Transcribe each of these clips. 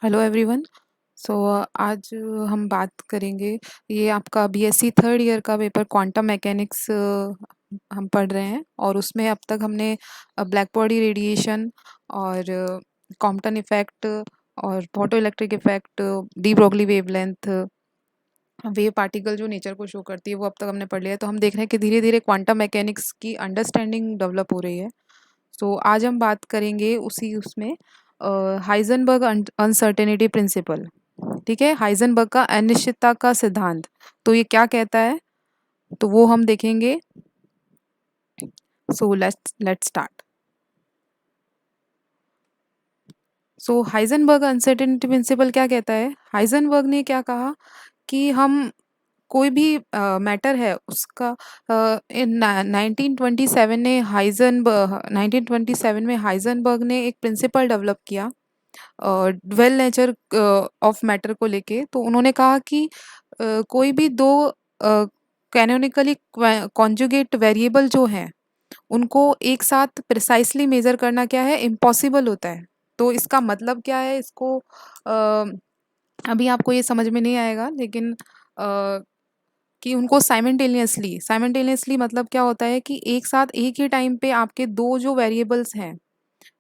Hello everyone. सो आज हम बात करेंगे। ये आपका बीएससी थर्ड ईयर का पेपर क्वांटम मैकेनिक्स हम पढ़ रहे हैं और उसमें अब तक हमने ब्लैक बॉडी रेडिएशन और कॉम्पटन इफेक्ट और photo electric effect, de Broglie wavelength, wave particle जो नेचर को शो करती है वो अब तक हमने पढ़ लिया है। तो हम देख रहे हैं कि धीरे धीरे क्वांटम मैकेनिक्स की अंडरस्टैंडिंग डेवलप हो रही है। सो आज हम बात करेंगे उसी उसमें हाइजेनबर्ग अनसर्टेनिटी प्रिंसिपल। ठीक है, हाइजेनबर्ग का अनिश्चितता का सिद्धांत। तो ये क्या कहता है, तो वो हम देखेंगे। So let's start. So Heisenberg uncertainty principle क्या कहता है? हाइजेनबर्ग ने क्या कहा कि हम कोई भी मैटर है उसका इन 1927 ने हाइजेनबर्ग 1927 में हाइजेनबर्ग ने एक प्रिंसिपल डेवलप किया ड्वेल नेचर ऑफ मैटर को लेके। तो उन्होंने कहा कि कोई भी दो कैनोनिकली कॉन्जुगेट वेरिएबल जो हैं उनको एक साथ प्रिसाइसली मेजर करना क्या है, इम्पॉसिबल होता है। तो इसका मतलब क्या है, इसको अभी आपको ये समझ में नहीं आएगा, लेकिन कि उनको साइमल्टेनियसली साइमल्टेनियसली मतलब क्या होता है कि एक साथ एक ही टाइम पे आपके दो जो वेरिएबल्स हैं,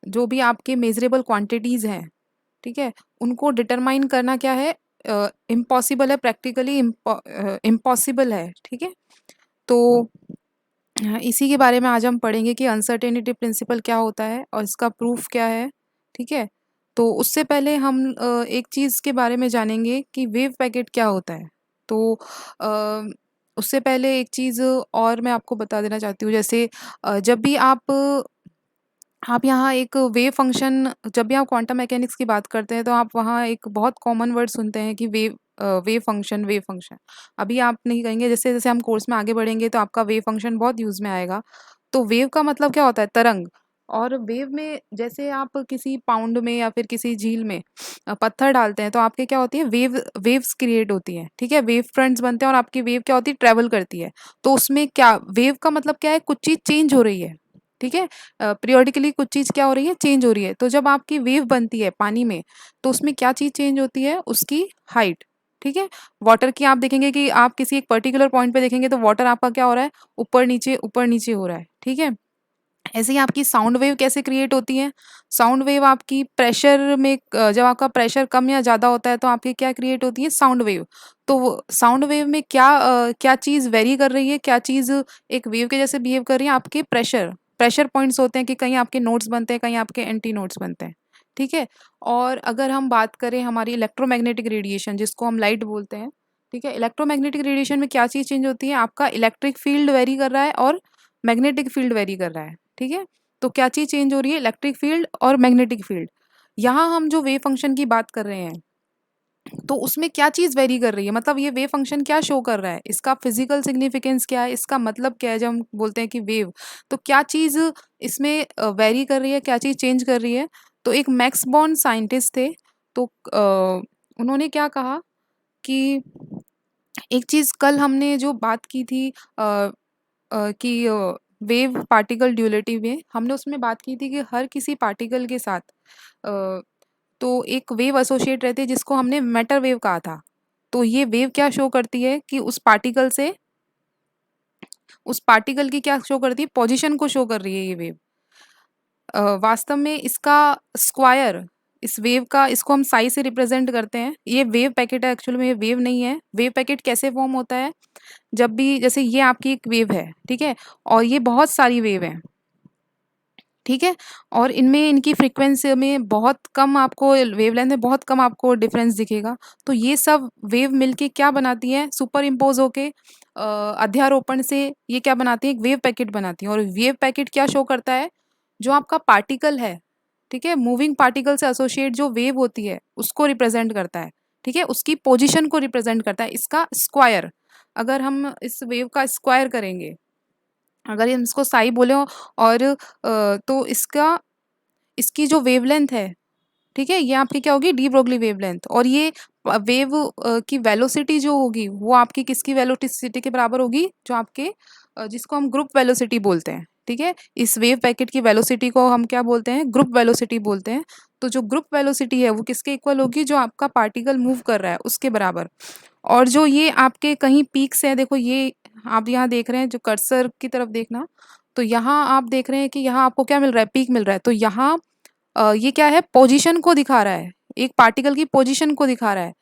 जो भी आपके मेजरेबल क्वांटिटीज़ हैं, ठीक है, उनको डिटरमाइन करना क्या है, इम्पॉसिबल है, प्रैक्टिकली इम्पॉसिबल है। ठीक है, तो इसी के बारे में आज हम पढ़ेंगे कि अनसर्टेनिटी प्रिंसिपल क्या होता है और इसका प्रूफ क्या है। ठीक है, तो उससे पहले हम एक चीज़ के बारे में जानेंगे कि वेव पैकेट क्या होता है। तो अ, उससे पहले एक चीज़ और मैं आपको बता देना चाहती हूँ। जैसे जब भी आप यहाँ एक वेव फंक्शन, जब भी आप क्वांटम मैकेनिक्स की बात करते हैं तो आप वहाँ एक बहुत कॉमन वर्ड सुनते हैं कि वेव फंक्शन, वेव फंक्शन। अभी आप नहीं कहेंगे, जैसे जैसे हम कोर्स में आगे बढ़ेंगे तो आपका वेव फंक्शन बहुत यूज़ में आएगा। तो वेव का मतलब क्या होता है? तरंग। और वेव में जैसे आप किसी पाउंड में या फिर किसी झील में पत्थर डालते हैं तो आपके क्या होती है, वेव्स क्रिएट होती हैं। ठीक है, वेव फ्रंट्स बनते हैं और आपकी वेव क्या होती है, ट्रेवल करती है। तो उसमें क्या, वेव का मतलब क्या है, कुछ चीज़ चेंज हो रही है। ठीक है, पीरियोडिकली कुछ चीज़ क्या हो रही है, चेंज हो रही है। तो जब आपकी वेव बनती है पानी में, तो उसमें क्या चीज़ चेंज होती है, उसकी हाइट। ठीक है, वाटर की आप देखेंगे कि आप किसी एक पर्टिकुलर पॉइंट पे देखेंगे तो वाटर आपका क्या हो रहा है, ऊपर नीचे हो रहा है। ठीक है, ऐसे ही आपकी साउंड वेव कैसे क्रिएट होती है? साउंड वेव आपकी प्रेशर में जब आपका प्रेशर कम या ज़्यादा होता है तो आपकी क्या क्रिएट होती है, साउंड वेव। तो साउंड वेव में क्या चीज़ वेरी कर रही है, क्या चीज़ एक वेव के जैसे बिहेव कर रही है? आपके प्रेशर प्रेशर पॉइंट्स होते हैं कि कहीं आपके नोट्स बनते हैं, कहीं आपके एंटी नोट्स बनते हैं। ठीक है, और अगर हम बात करें हमारी इलेक्ट्रोमैग्नेटिक रेडिएशन, जिसको हम लाइट बोलते हैं। ठीक है, इलेक्ट्रोमैग्नेटिक रेडिएशन में क्या चीज़ चेंज होती है? आपका इलेक्ट्रिक फील्ड वेरी कर रहा है और मैग्नेटिक फील्ड वेरी कर रहा है। ठीक है, तो क्या चीज़ चेंज हो रही है? इलेक्ट्रिक फील्ड और मैग्नेटिक फील्ड। यहाँ हम जो वेव फंक्शन की बात कर रहे हैं, तो उसमें क्या चीज़ वेरी कर रही है, मतलब ये वेव फंक्शन क्या शो कर रहा है, इसका फिजिकल सिग्निफिकेंस क्या है, इसका मतलब क्या है जब हम बोलते हैं कि वेव, तो क्या चीज़ इसमें वेरी कर रही है, क्या चीज़ चेंज कर रही है। तो एक मैक्स बॉर्न साइंटिस्ट थे। तो उन्होंने क्या कहा कि एक चीज़ कल हमने जो बात की थी कि वेव पार्टिकल ड्यूलिटी में हमने उसमें बात की थी कि हर किसी पार्टिकल के साथ अ, तो एक वेव एसोसिएट रहती है जिसको हमने मैटर वेव कहा था। तो ये वेव क्या शो करती है कि उस पार्टिकल की क्या शो करती है, पोजीशन को शो कर रही है ये वेव। वास्तव में इसका स्क्वायर, इस वेव का, इसको हम साई से रिप्रेजेंट करते हैं। ये वेव पैकेट है, एक्चुअल में ये वेव नहीं है। वेव पैकेट कैसे फॉर्म होता है? जब भी जैसे ये आपकी एक वेव है, ठीक है, और ये बहुत सारी वेव हैं। ठीक है, और इनमें इनकी फ्रीक्वेंसी में बहुत कम आपको, वेवलेंथ में बहुत कम आपको डिफरेंस दिखेगा। तो ये सब वेव मिलके क्या बनाती है, सुपर इम्पोज होके अध्यारोपण से ये क्या बनाती है, एक वेव पैकेट बनाती है। और वेव पैकेट क्या शो करता है, जो आपका पार्टिकल है, ठीक है, मूविंग पार्टिकल से एसोसिएट जो वेव होती है उसको रिप्रेजेंट करता है। ठीक है, उसकी पोजीशन को रिप्रेजेंट करता है, इसका स्क्वायर। अगर हम इस वेव का स्क्वायर करेंगे, अगर हम इसको साई बोले और तो इसकी जो वेवलेंथ है, ठीक है, ये आपकी क्या होगी, डी ब्रोगली वेवलेंथ। और ये वेव की वेलोसिटी जो होगी वो आपकी किसकी वेलोसिटी के बराबर होगी, जो आपके जिसको हम ग्रुप वेलोसिटी बोलते हैं। ठीक है? इस वेव पैकेट की वेलोसिटी को हम क्या बोलते हैं? ग्रुप वेलोसिटी बोलते हैं। तो जो ग्रुप वेलोसिटी है वो किसके इक्वल होगी? जो आपका पार्टिकल मूव कर रहा है उसके बराबर। और जो ये आपके कहीं पीक्स हैं, देखो ये आप यहाँ देख रहे हैं, जो कर्सर की तरफ देखना, तो यहाँ आप देख रहे हैं कि यहाँ आपको क्या मिल रहा है? पीक मिल रहा है। तो यहाँ ये क्या है? पोजीशन को दिखा रहा है, एक पार्टिकल की पोजीशन को दिखा रहा है।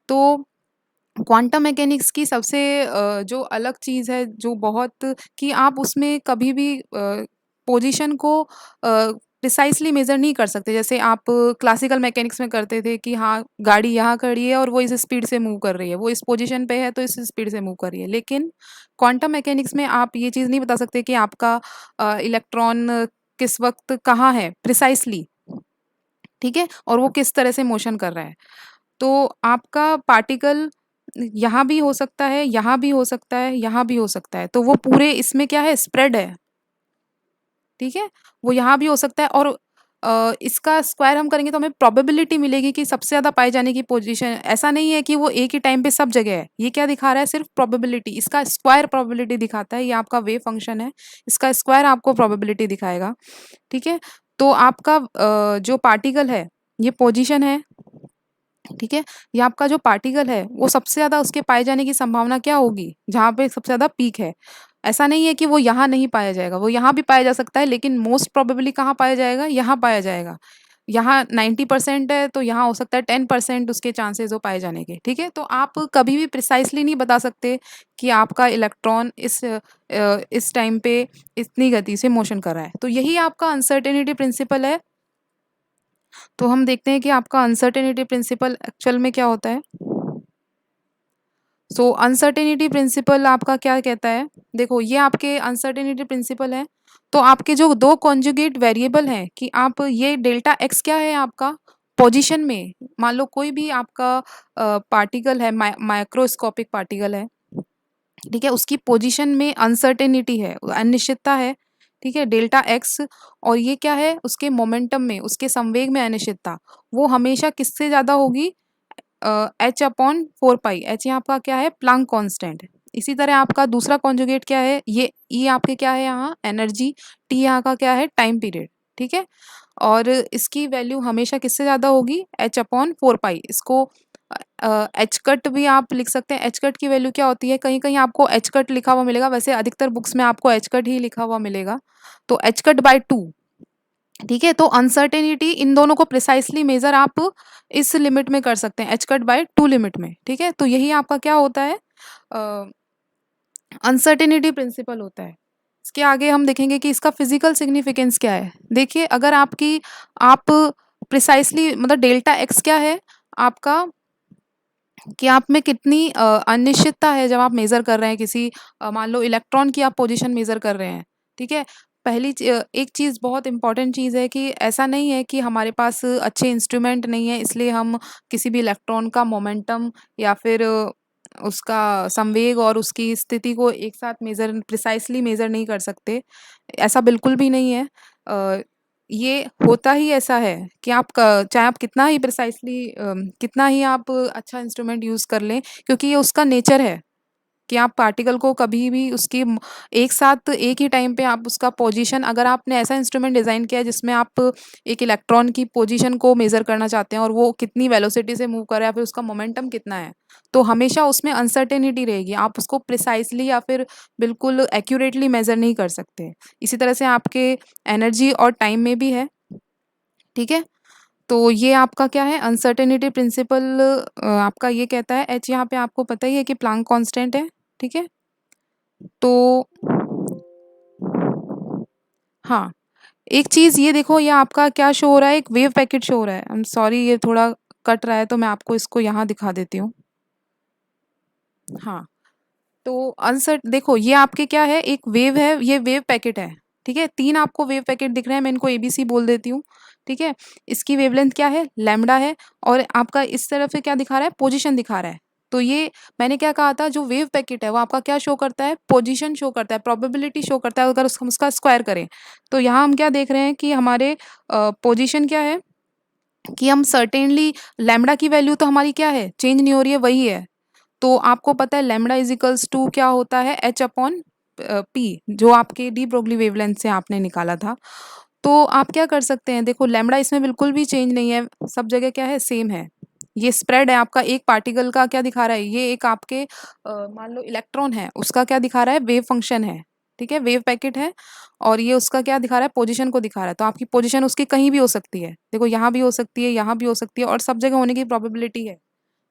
तो क्वांटम मैकेनिक्स की सबसे जो अलग चीज़ है, जो बहुत कि आप उसमें कभी भी पोजीशन को प्रिसाइज़ली मेज़र नहीं कर सकते। जैसे आप क्लासिकल मैकेनिक्स में करते थे कि हाँ, गाड़ी यहाँ खड़ी है और वो इस स्पीड से मूव कर रही है, वो इस पोजीशन पे है तो इस स्पीड से मूव कर रही है। लेकिन क्वांटम मैकेनिक्स में आप ये चीज़ नहीं बता सकते कि आपका इलेक्ट्रॉन किस वक़्त कहाँ है प्रिसाइज़ली, ठीक है? और वो किस तरह से मोशन कर रहा है। तो आपका पार्टिकल यहाँ भी हो सकता है, यहाँ भी हो सकता है, यहाँ भी हो सकता है। तो वो पूरे इसमें क्या है? स्प्रेड है, ठीक है? वो यहाँ भी हो सकता है और इसका स्क्वायर हम करेंगे तो हमें प्रोबेबिलिटी मिलेगी कि सबसे ज़्यादा पाए जाने की पोज़ीशन। ऐसा नहीं है कि वो एक ही टाइम पे सब जगह है। ये क्या दिखा रहा है? सिर्फ़ प्रोबेबिलिटी। इसका स्क्वायर प्रोबेबिलिटी दिखाता है। ये आपका वेव फ़ंक्शन है। इसका स्क्वायर आपको प्रोबेबिलिटी दिखाएगा, ठीक है? तो आपका जो पार्टिकल है, ये पोज़ीशन है, ठीक है? ये आपका जो पार्टिकल है, वो सबसे ज़्यादा उसके पाए जाने की संभावना क्या होगी? जहाँ पे सबसे ज़्यादा पीक है। ऐसा नहीं है कि वो यहाँ नहीं पाया जाएगा, वो यहाँ भी पाया जा सकता है, लेकिन मोस्ट प्रोबेबली कहाँ पाया जाएगा? यहाँ पाया जाएगा। यहाँ 90% है, तो यहाँ हो सकता है 10% उसके चांसेज़ हो पाए जाने के, ठीक है? तो आप कभी भी प्रिसाइज़ली नहीं बता सकते कि आपका इलेक्ट्रॉन इस टाइम पे इतनी गति से मोशन कर रहा है। तो यही आपका अनसर्टेनिटी प्रिंसिपल है। तो हम देखते हैं कि आपका अनसर्टेनिटी प्रिंसिपल एक्चुअल में क्या होता है। सो अनसर्टेनिटी प्रिंसिपल आपका क्या कहता है? देखो ये आपके अनसर्टेनिटी प्रिंसिपल है। तो आपके जो 2 कॉन्जुगेट वेरिएबल हैं कि आप ये डेल्टा एक्स क्या है आपका पोजीशन में, मान लो कोई भी आपका पार्टिकल है, माइक्रोस्कोपिक पार्टिकल है, ठीक है? उसकी पोजीशन में अनसर्टेनिटी है, अनिश्चितता है, ठीक है? Delta x. और ये क्या है? उसके मोमेंटम में, उसके संवेग में अनिश्चितता। वो हमेशा किससे ज़्यादा होगी? एच अपॉन 4 पाई। एच यहाँ आपका क्या है? Planck constant. इसी तरह आपका दूसरा कॉन्जुगेट क्या है? ये ई आपके क्या है यहाँ? एनर्जी। टी यहाँ का क्या है? टाइम पीरियड, ठीक है? और इसकी वैल्यू हमेशा किससे ज़्यादा होगी? एच अपॉन 4 पाई। इसको एच कट भी आप लिख सकते हैं। एच कट की वैल्यू क्या होती है? कहीं-कहीं आपको एच कट लिखा हुआ मिलेगा, वैसे अधिकतर बुक्स में आपको एच कट ही लिखा हुआ मिलेगा। तो एच कट बाय 2, ठीक है? तो अनसर्टेनिटी इन दोनों को प्रिसाइज़ली मेज़र आप इस लिमिट में कर सकते हैं, एच कट बाय 2 लिमिट में, ठीक है? तो यही आपका क्या होता है? अ, अनसर्टेनिटी प्रिंसिपल होता है। इसके आगे हम देखेंगे कि इसका फिज़िकल सिग्निफिकेंस क्या है। देखिए अगर आप प्रिसाइज़ली मतलब डेल्टा एक्स क्या है आपका, कि आप में कितनी अनिश्चितता है जब आप मेज़र कर रहे हैं किसी मान लो इलेक्ट्रॉन की आप पोजीशन मेज़र कर रहे हैं, ठीक है? एक चीज़ बहुत इम्पोर्टेंट चीज़ है कि ऐसा नहीं है कि हमारे पास अच्छे इंस्ट्रूमेंट नहीं है, इसलिए हम किसी भी इलेक्ट्रॉन का मोमेंटम या फिर उसका संवेग और उसकी स्थिति को एक साथ प्रिसाइज़ली मेज़र नहीं कर सकते। ऐसा बिल्कुल भी नहीं है। ये होता ही ऐसा है कि चाहे आप कितना ही प्रिसाइज़ली कितना ही आप अच्छा इंस्ट्रूमेंट यूज़ कर लें, क्योंकि ये उसका नेचर है कि आप पार्टिकल को कभी भी एक साथ एक ही टाइम पे आप उसका पोजीशन, अगर आपने ऐसा इंस्ट्रूमेंट डिज़ाइन किया है जिसमें आप एक इलेक्ट्रॉन की पोजीशन को मेज़र करना चाहते हैं और वो कितनी वेलोसिटी से मूव कर रहा है या फिर उसका मोमेंटम कितना है, तो हमेशा उसमें अनसर्टेनिटी रहेगी। आप उसको प्रिसाइज़ली या फिर बिल्कुल एक्यूरेटली मेज़र नहीं कर सकते। इसी तरह से आपके एनर्जी और टाइम में भी है, ठीक है? तो ये आपका क्या है? अनसर्टेनिटी प्रिंसिपल आपका ये कहता है, एच यहाँ पे आपको पता ही है कि प्लांक कांस्टेंट है, ठीक है? तो हाँ, एक चीज़ ये देखो, ये आपका क्या शो हो रहा है? एक वेव पैकेट शो हो रहा है। आई एम सॉरी ये थोड़ा कट रहा है, तो मैं आपको इसको यहाँ दिखा देती हूँ। हाँ, तो देखो ये आपके क्या है? एक वेव है, ये वेव पैकेट है, ठीक है? 3 आपको वेव पैकेट दिख रहे हैं, मैं इनको एबीसी बोल देती हूँ, ठीक है? इसकी वेवलेंथ क्या है? लैम्ब्डा है और आपका इस तरफ से क्या दिखा रहा है? पोज़ीशन दिखा रहा है। तो ये मैंने क्या कहा था, जो वेव पैकेट है वो आपका क्या शो करता है? पोज़ीशन शो करता है, प्रोबेबिलिटी शो करता है, अगर हम उसका स्क्वायर करें। तो यहाँ हम क्या देख रहे हैं कि हमारे पोज़ीशन क्या है? कि हम सर्टेनली लैम्ब्डा की वैल्यू तो हमारी क्या है? चेंज नहीं हो रही है, वही है। तो आपको पता है लैम्ब्डा इज़ इक्वल्स टू क्या होता है? एच अपॉन पी जो आपके डी ब्रोगली वेवलेंथ से आपने निकाला था, तो आप क्या कर सकते हैं, देखो लैम्ब्डा इसमें बिल्कुल भी चेंज नहीं है, सब जगह क्या है, सेम है। ये स्प्रेड है आपका एक पार्टिकल का, क्या दिखा रहा है, ये एक आपके मान लो इलेक्ट्रॉन है, उसका क्या दिखा रहा है, वेव फंक्शन है, ठीक है, वेव पैकेट है, और ये उसका क्या दिखा रहा है, पोजीशन को दिखा रहा है। तो आपकी पोजीशन उसकी कहीं भी हो सकती है, देखो यहाँ भी हो सकती है, यहाँ भी हो सकती है, और सब जगह होने की प्रोबेबिलिटी है,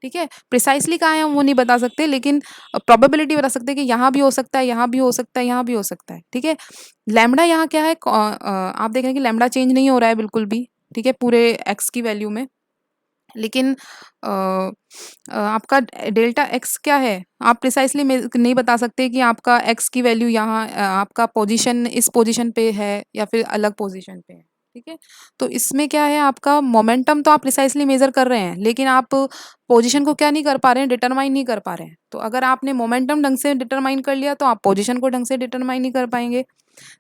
ठीक है। प्रिसाइसली कहाँ है हम वो नहीं बता सकते, लेकिन प्रोबेबिलिटी बता सकते हैं कि यहाँ भी हो सकता है, यहाँ भी हो सकता है, यहाँ भी हो सकता है, ठीक है। लैम्ब्डा यहाँ क्या है, आप देख रहे हैं कि लैम्ब्डा चेंज नहीं हो रहा है बिल्कुल भी, ठीक है, पूरे एक्स की वैल्यू में। लेकिन आपका डेल्टा एक्स क्या है, आप प्रिसाइसली नहीं बता सकते कि आपका एक्स की वैल्यू यहाँ आपका पोजीशन इस पोजीशन पे है या फिर अलग पोजीशन पे है, ठीक है। तो इसमें क्या है, आपका मोमेंटम तो आप प्रिसाइसली मेजर कर रहे हैं, लेकिन आप पोजीशन को क्या नहीं कर पा रहे हैं, डिटरमाइन नहीं कर पा रहे हैं। तो अगर आपने मोमेंटम ढंग से डिटरमाइन कर लिया तो आप पोजीशन को ढंग से डिटरमाइन नहीं कर पाएंगे।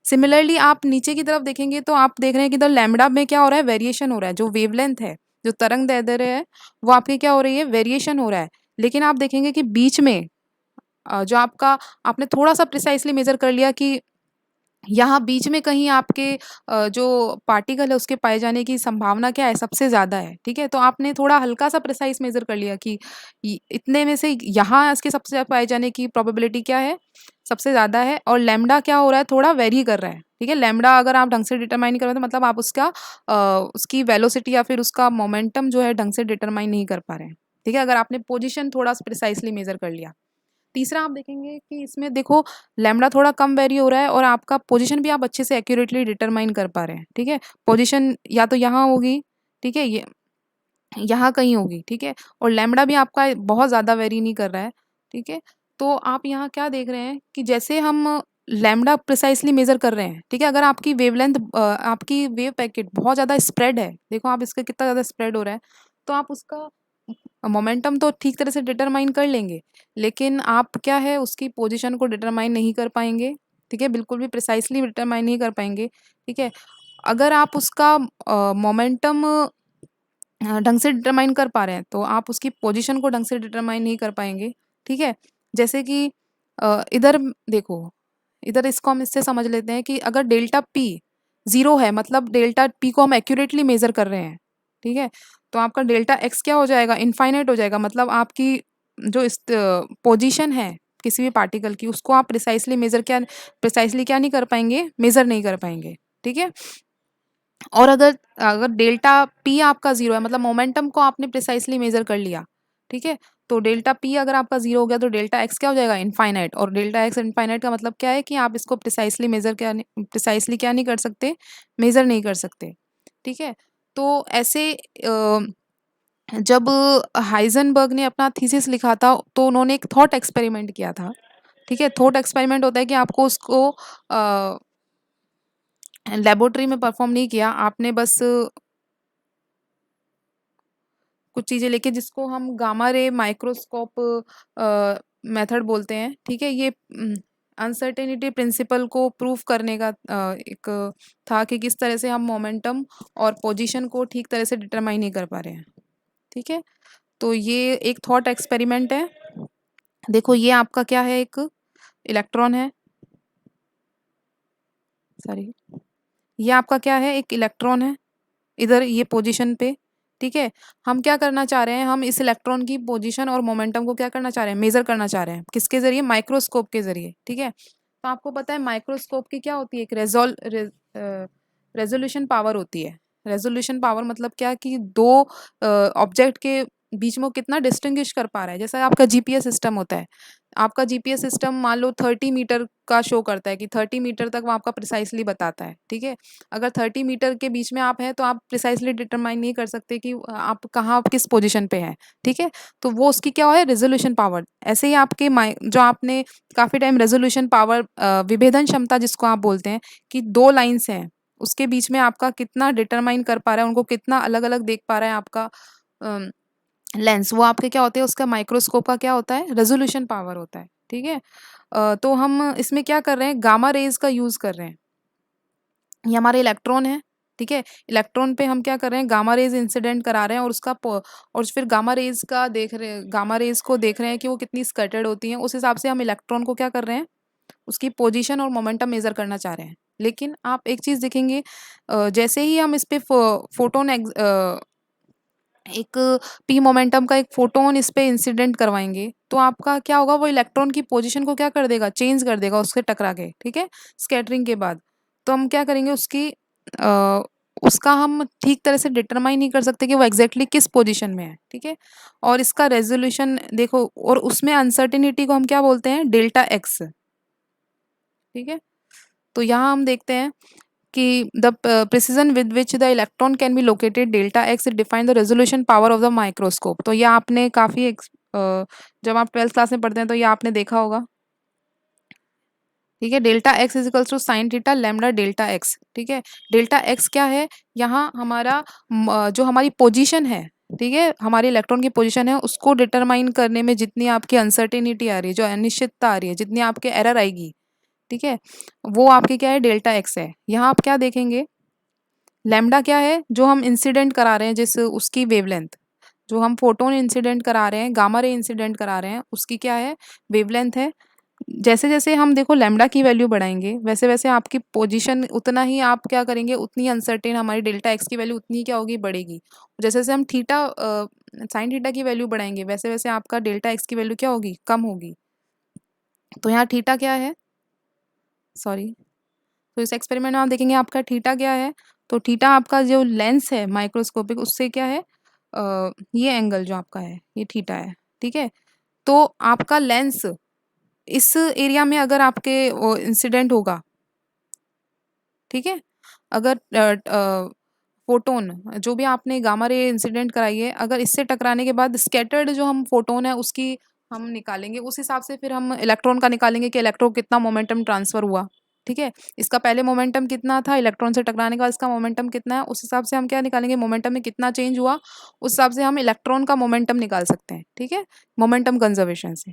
सिमिलरली आप नीचे की तरफ देखेंगे तो आप देख रहे हैं कि द लैम्ब्डा में क्या हो रहा है, वेरिएशन हो रहा है, जो वेवलेंथ है, जो तरंग दैर्ध्य है, वो आपकी क्या हो रही है, वेरिएशन हो रहा है। लेकिन आप देखेंगे कि बीच में जो आपका आपने थोड़ा सा प्रिसाइसली मेजर कर लिया कि यहाँ बीच में कहीं आपके जो पार्टिकल है उसके पाए जाने की संभावना क्या है, सबसे ज़्यादा है, ठीक है। तो आपने थोड़ा हल्का सा प्रिसाइज मेजर कर लिया कि इतने में से यहाँ इसके सबसे ज़्यादा पाए जाने की प्रोबेबिलिटी क्या है, सबसे ज़्यादा है। और लैम्ब्डा क्या हो रहा है, थोड़ा वेरी कर रहा है, ठीक है। लैम्ब्डा अगर आप ढंग से डिटरमाइन नहीं कर रहे तो मतलब आप उसका उसकी वेलोसिटी या फिर उसका मोमेंटम जो है ढंग से डिटरमाइन नहीं कर पा रहे हैं, ठीक है, अगर आपने पोजिशन थोड़ा प्रिसाइसली मेजर कर लिया। तीसरा आप देखेंगे कि इसमें देखो लैम्ब्डा थोड़ा कम वेरी हो रहा है और आपका पोजीशन भी आप अच्छे से एक्यूरेटली डिटरमाइन कर पा रहे हैं, ठीक है। पोजीशन या तो यहाँ होगी, ठीक है, ये यहाँ कहीं होगी, ठीक है, और लैम्ब्डा भी आपका बहुत ज़्यादा वेरी नहीं कर रहा है, ठीक है। तो आप यहाँ क्या देख रहे हैं कि जैसे हम लैम्ब्डा प्रिसाइसली मेजर कर रहे हैं, ठीक है, अगर आपकी वेवलेंथ आपकी वेव पैकेट बहुत ज़्यादा स्प्रेड है, देखो आप इसका कितना ज़्यादा स्प्रेड हो रहा है, तो आप उसका मोमेंटम तो ठीक तरह से डिटरमाइन कर लेंगे, लेकिन आप क्या है उसकी पोजीशन को डिटरमाइन नहीं कर पाएंगे, ठीक है, बिल्कुल भी प्रिसाइसली डिटरमाइन नहीं कर पाएंगे, ठीक है। अगर आप उसका मोमेंटम ढंग से डिटरमाइन कर पा रहे हैं तो आप उसकी पोजीशन को ढंग से डिटरमाइन नहीं कर पाएंगे, ठीक है। जैसे कि इधर देखो, इधर इसको हम इससे समझ लेते हैं कि अगर डेल्टा पी ज़ीरो है, मतलब डेल्टा पी को हम एक्यूरेटली मेजर कर रहे हैं, ठीक है, तो आपका डेल्टा एक्स क्या हो जाएगा, इनफाइनाइट हो जाएगा, मतलब आपकी जो इस पोजीशन है किसी भी पार्टिकल की, उसको आप प्रिसाइसली क्या नहीं कर पाएंगे, मेजर नहीं कर पाएंगे, ठीक है। और अगर अगर डेल्टा पी आपका ज़ीरो है, मतलब मोमेंटम को आपने प्रिसाइसली मेजर कर लिया, ठीक है, तो डेल्टा पी अगर आपका ज़ीरो हो गया तो डेल्टा एक्स क्या हो जाएगा, इनफाइनाइट। और डेल्टा एक्स इनफाइनाइट का मतलब क्या है कि आप इसको प्रिसाइसली क्या नहीं कर सकते, मेजर नहीं कर सकते, ठीक है। तो ऐसे जब हाइजेनबर्ग ने अपना थीसिस लिखा था तो उन्होंने एक थॉट एक्सपेरिमेंट किया था, ठीक है। थॉट एक्सपेरिमेंट होता है कि आपको उसको लेबोरेटरी में परफॉर्म नहीं किया, आपने बस कुछ चीज़ें लेके, जिसको हम गामा रे माइक्रोस्कोप मेथड बोलते हैं, ठीक है। ये अनसर्टेनिटी प्रिंसिपल को प्रूफ करने का एक था कि किस तरह से हम मोमेंटम और पोजीशन को ठीक तरह से डिटरमाइन नहीं कर पा रहे हैं, ठीक है। तो ये एक थॉट एक्सपेरिमेंट है। देखो ये आपका क्या है, एक इलेक्ट्रॉन है, सॉरी, ये आपका क्या है, एक इलेक्ट्रॉन है इधर ये पोजीशन पे, ठीक है। हम क्या करना चाह रहे हैं, हम इस इलेक्ट्रॉन की पोजीशन और मोमेंटम को क्या करना चाह रहे हैं, मेजर करना चाह रहे हैं, किसके जरिए, माइक्रोस्कोप के जरिए, ठीक है। तो आपको पता है माइक्रोस्कोप की क्या होती है, एक रेजोल्यूशन पावर होती है। रेजोल्यूशन पावर मतलब क्या कि दो ऑब्जेक्ट के बीच में वो कितना डिस्टिंग्विश कर पा रहा है। जैसा आपका जीपीएस सिस्टम होता है, आपका जीपीएस सिस्टम मान लो 30 मीटर का शो करता है कि 30 मीटर तक वो आपका प्रिसाइसली बताता है, ठीक है। अगर 30 मीटर के बीच में आप हैं तो आप प्रिसाइसली डिटरमाइन नहीं कर सकते कि आप कहाँ किस पोजीशन पे हैं, ठीक है। तो वो उसकी क्या है, रेजोल्यूशन पावर। ऐसे ही आपके जो आपने काफ़ी टाइम रेजोल्यूशन पावर विभेदन क्षमता जिसको आप बोलते हैं कि दो लाइन्स हैं उसके बीच में आपका कितना डिटरमाइन कर पा रहा है, उनको कितना अलग अलग देख पा रहा है आपका लेंस, वो आपके क्या होते हैं, उसका माइक्रोस्कोप का क्या होता है, रेजोल्यूशन पावर होता है, ठीक है। तो हम इसमें क्या कर रहे हैं, गामा रेज का यूज़ कर रहे हैं। ये हमारे इलेक्ट्रॉन है, ठीक है। इलेक्ट्रॉन पे हम क्या कर रहे हैं, गामा रेज इंसिडेंट करा रहे हैं और और फिर गामा रेज का देख रहे हैं, गामा रेज को देख रहे हैं कि वो कितनी स्कैटर्ड होती हैं, उस हिसाब से हम इलेक्ट्रॉन को क्या कर रहे हैं, उसकी पोजीशन और मोमेंटम मेज़र करना चाह रहे हैं। लेकिन आप एक चीज़ देखेंगे, जैसे ही हम इस पे फोटोन एक पी मोमेंटम का एक फोटोन इस पे इंसिडेंट करवाएँगे, तो आपका क्या होगा, वो इलेक्ट्रॉन की पोजीशन को क्या कर देगा, चेंज कर देगा उससे टकरा के, ठीक है? स्कैटरिंग के बाद। तो हम क्या करेंगे, उसका हम ठीक तरह से डिटरमाइन नहीं कर सकते कि वो एग्ज़ैक्टली किस पोजीशन में है, ठीक है? और इसका रेज़ोल्यूशन देखो, और उसमें अनसर्टेनिटी को हम क्या बोलते हैं, डेल्टा एक्स, ठीक है? तो यहाँ हम देखते हैं कि the precision with which the electron can be located delta x define the resolution power of the microscope. तो ये आपने काफ़ी जब आप 12th क्लास में पढ़ते हैं तो ये आपने देखा होगा, ठीक है? Delta x is equals to sine theta lambda delta x, ठीक है? डेल्टा एक्स क्या है, यहाँ हमारा जो हमारी पोजीशन है, ठीक है, हमारे इलेक्ट्रॉन की पोजीशन है, उसको डिटरमाइन करने में जितनी आपकी अनसर्टेनिटी आ रही है, जो अनिश्चितता आ रही है, जितनी आपके एरर आएगी, ठीक है, वो आपकी क्या है, डेल्टा एक्स है। यहाँ आप क्या देखेंगे, लैम्डा क्या है, जो हम इंसिडेंट करा रहे हैं, जिस उसकी वेवलेंथ, जो हम फोटोन इंसिडेंट करा रहे हैं, गामा रे इंसिडेंट करा रहे हैं, उसकी क्या है, वेवलेंथ है। जैसे जैसे हम देखो लैम्डा की वैल्यू बढ़ाएंगे, वैसे वैसे आपकी पोजीशन उतना ही आप क्या करेंगे, उतनी अनसर्टेन हमारी डेल्टा एक्स की वैल्यू उतनी क्या होगी, बढ़ेगी। जैसे जैसे हम थीटा साइन थीटा की वैल्यू बढ़ाएंगे, वैसे वैसे आपका डेल्टा एक्स की वैल्यू क्या होगी, कम होगी। तो यहाँ थीटा क्या है, सॉरी, तो इस एक्सपेरिमेंट में आप देखेंगे आपका थीटा क्या है, तो थीटा आपका जो लेंस है माइक्रोस्कोपिक, उससे क्या है, ये एंगल जो आपका है ये थीटा है, ठीक है? तो आपका लेंस इस एरिया में अगर आपके वो इंसिडेंट होगा, ठीक है, अगर फोटोन जो भी आपने गामा रे इंसिडेंट कराई है, अगर इससे टकराने के बाद स्कैटर्ड जो हम फोटोन है उसकी हम निकालेंगे, उस हिसाब से फिर हम इलेक्ट्रॉन का निकालेंगे कि इलेक्ट्रॉन कितना मोमेंटम ट्रांसफर हुआ, ठीक है? इसका पहले मोमेंटम कितना था, इलेक्ट्रॉन से टकराने के बाद इसका मोमेंटम कितना है, उस हिसाब से हम क्या निकालेंगे, मोमेंटम में कितना चेंज हुआ, उस हिसाब से हम इलेक्ट्रॉन का मोमेंटम निकाल सकते हैं, ठीक है, मोमेंटम कंजर्वेशन से,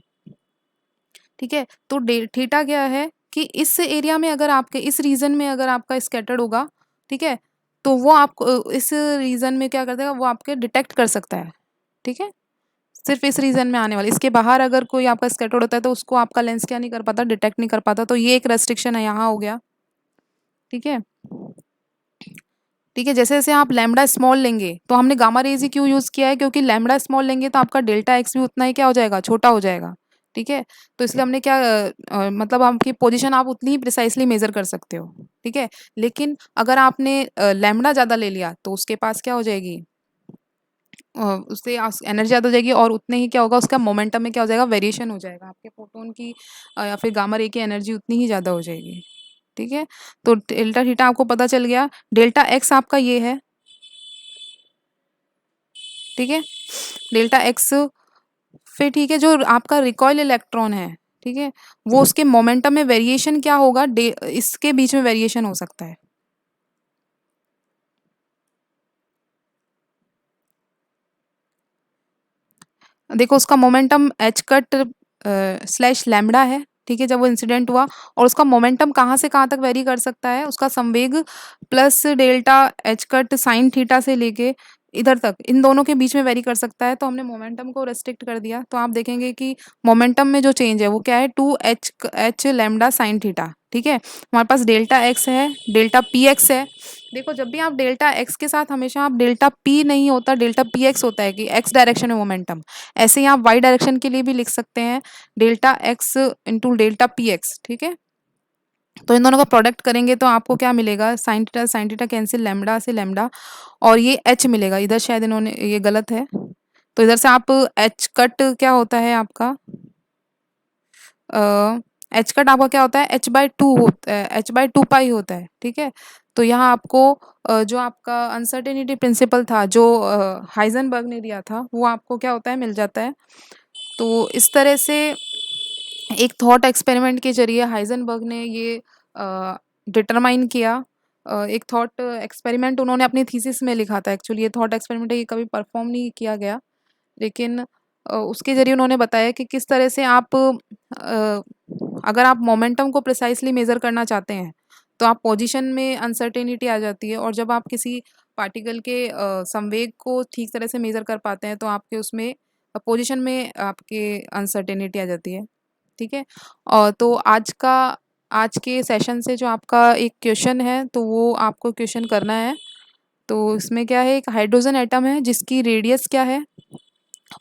ठीक है? तो थीटा क्या है कि इस एरिया में अगर आपके इस रीजन में अगर आपका स्कैटर्ड होगा, ठीक है, तो वो आपको इस रीजन में क्या कर देगा, वो आपके डिटेक्ट कर सकता है, ठीक है, सिर्फ इस रीजन में आने वाले, इसके बाहर अगर कोई आपका स्कैटर्ड होता है तो उसको आपका लेंस क्या नहीं कर पाता, डिटेक्ट नहीं कर पाता। तो ये एक रेस्ट्रिक्शन है, यहाँ हो गया, ठीक है, ठीक है। जैसे जैसे आप लैम्डा स्मॉल लेंगे, तो हमने गामा रेज ही क्यों यूज़ किया है, क्योंकि लैम्डा स्मॉल लेंगे तो आपका डेल्टा एक्स भी उतना ही क्या हो जाएगा, छोटा हो जाएगा, ठीक है। तो इसलिए हमने क्या मतलब आपकी पोजीशन आप उतनी ही प्रिसाइसली मेजर कर सकते हो, ठीक है। लेकिन अगर आपने लैम्डा ज़्यादा ले लिया तो उसके पास क्या हो जाएगी, उससे एनर्जी ज़्यादा हो जाएगी, और उतने ही क्या होगा, उसका मोमेंटम में क्या हो जाएगा, वेरिएशन हो जाएगा, आपके फोटोन की या फिर गामा रे की एनर्जी उतनी ही ज़्यादा हो जाएगी, ठीक है। तो डेल्टा थीटा आपको पता चल गया, डेल्टा एक्स आपका ये है, ठीक है, डेल्टा एक्स। फिर ठीक है, जो आपका रिकॉइल इलेक्ट्रॉन है, ठीक है, वो उसके मोमेंटम में वेरिएशन क्या होगा, इसके बीच में वेरिएशन हो सकता है। देखो उसका momentum H cut slash lambda है, ठीक है, जब वो इंसिडेंट हुआ, और उसका मोमेंटम कहाँ से कहाँ तक वेरी कर सकता है, उसका संवेग plus delta H cut sine theta से लेके इधर तक, इन दोनों के बीच में वेरी कर सकता है। तो हमने मोमेंटम को रेस्ट्रिक्ट कर दिया, तो आप देखेंगे कि मोमेंटम में जो चेंज है वो क्या है, two H H lambda sine theta, ठीक है। हमारे पास डेल्टा एक्स है, डेल्टा पी एक्स है। देखो जब भी आप डेल्टा एक्स के साथ हमेशा आप डेल्टा पी नहीं होता, डेल्टा पी एक्स होता है कि एक्स डायरेक्शन में मोमेंटम। ऐसे ही आप वाई डायरेक्शन के लिए भी लिख सकते हैं, delta x into delta p x, ठीक है। तो इन दोनों का प्रोडक्ट करेंगे तो आपको क्या मिलेगा, साइन थीटा कैंसिल, लैम्डा से लैम्डा, और ये एच मिलेगा, इधर शायद इन्होंने ये गलत है, तो इधर से आप एच कट क्या होता है आपका, एच कट आपका क्या होता है, h/2 होता है, h/2 पाई होता है, ठीक है। तो यहाँ आपको जो आपका अनसर्टेनिटी प्रिंसिपल था, जो हाइजेनबर्ग ने दिया था, वो आपको क्या होता है, मिल जाता है। तो इस तरह से एक थॉट एक्सपेरिमेंट के जरिए हाइजेनबर्ग ने ये डिटरमाइन किया। एक थॉट एक्सपेरिमेंट उन्होंने अपनी थीसिस में लिखा था, एक्चुअली ये थॉट एक्सपेरिमेंट ये कभी परफॉर्म नहीं किया गया, लेकिन उसके ज़रिए उन्होंने बताया कि किस तरह से आप अगर आप मोमेंटम को प्रिसाइसली मेज़र करना चाहते हैं, तो आप पोजीशन में अनसर्टेनिटी आ जाती है, और जब आप किसी पार्टिकल के संवेग को ठीक तरह से मेज़र कर पाते हैं, तो आपके उसमें पोजीशन में आपके अनसर्टेनिटी आ जाती है, ठीक है? और तो आज के सेशन से जो आपका एक क्वेश्चन है, तो वो आपको क्वेश्चन करना है। तो इसमें क्या है, एक हाइड्रोजन एटम है जिसकी रेडियस क्या है,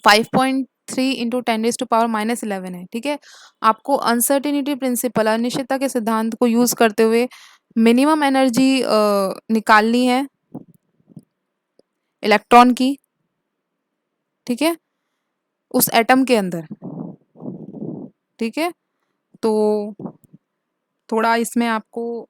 5.3 इंटू 10⁻⁻11 है, ठीक है? आपको अनसर्टेनिटी प्रिंसिपल, अनिश्चितता के सिद्धांत को यूज करते हुए मिनिमम एनर्जी निकालनी है इलेक्ट्रॉन की, ठीक है, उस एटम के अंदर, ठीक है? तो थोड़ा इसमें आपको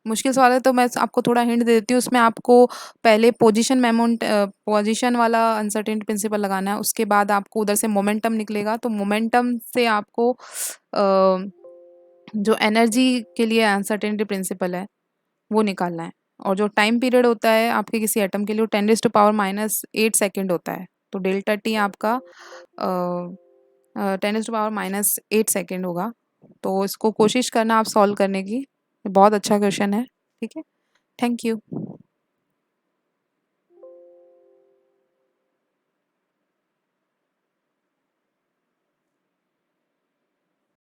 मुश्किल सवाल है, तो मैं आपको थोड़ा हिंट दे देती हूँ। उसमें आपको पहले पोजीशन वाला अनसर्टेनिटी प्रिंसिपल लगाना है, उसके बाद आपको उधर से मोमेंटम निकलेगा, तो मोमेंटम से आपको जो एनर्जी के लिए अनसर्टेनिटी प्रिंसिपल है वो निकालना है। और जो टाइम पीरियड होता है आपके किसी एटम के लिए, वो 10⁻⁻8 सेकेंड होता है। तो डेल्टा टी आपका 10⁻⁻8 सेकेंड होगा। तो इसको कोशिश करना आप सॉल्व करने की, बहुत अच्छा क्वेश्चन है, ठीक है? Thank you.